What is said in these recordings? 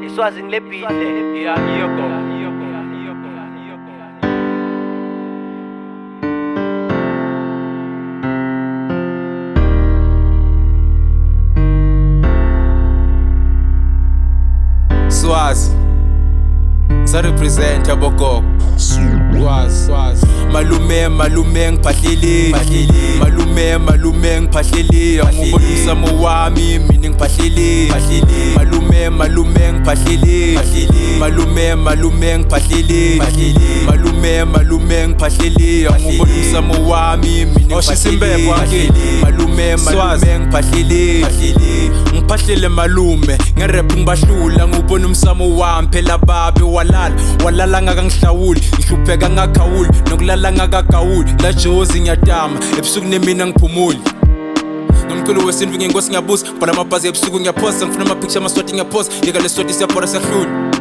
Iswazi ngilebhile iyoko. Swazi sa represent abokoko Swazi malume ngiphahleli malume ngiphahleli angubonisa mowami mina ngiphahleli malume ngiphahleli malume ngiphahleli malume ngiphahleli angubonisa mowami mina ngiphahleli malume ngiphahleli ngiphahlele malume ngerap ngibahlula ngubona umsamo wami phela babe walala ngakangihlawuli ngihlupheka ngakhawuli nokulala ngakagawuli la jozi ngiyadama ebusuku nemina ngiphumuli nomculo wesintu ngenkosi ngiyabusa bhala amabhazi ebusuku ngiyaphosa ngifuna ama-picture amaswati ngiyaposa yeka leswati siyabhora siyahlula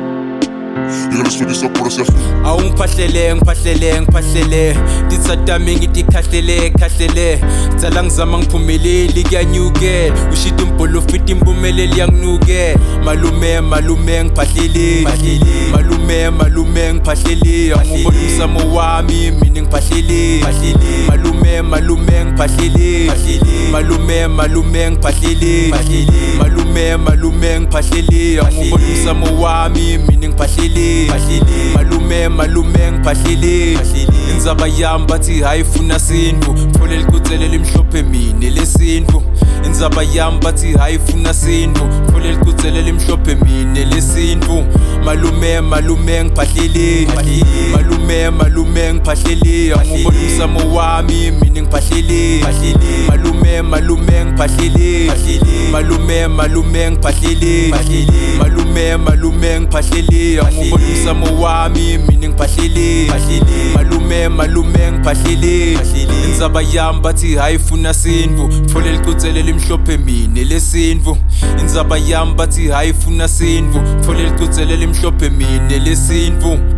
ngiphahlele nditsadami ngitikhahlele tsala ngizama ngiphumeleli kuyanyukela ushita umbholo fiti impumeleli yanginukela malume ngiphahleli malume ngiphahleli angubona umsamo wami mina ngiphahleli malume ngiphahleli malume ngiphahleli malume ngiphahleli angubona umsamo wami mina ngiphahleli malume ngiphahleli indzaba yami bathi hayi funa sindvu tfole likutsele limhlophe mine lesindvu indzaba yami bathi hayi funa sindvu tfole likutsele limhlophe mine lesindvu malume ngiphahleli malume ngiphahleli angubona umsamo wami mina ngiphahleli malume ngiphahleli malume ngiphahleli malume ngiphahleli angubona umsamo wami mina ngiphahleli malume ngiphahleli indzaba yami bathi hayi funa sindvu tfole likutsele limhlophe mine lesindvu indzaba yami bathi hayi funa sindvu tfole likutsele limhlophe mine lesindvu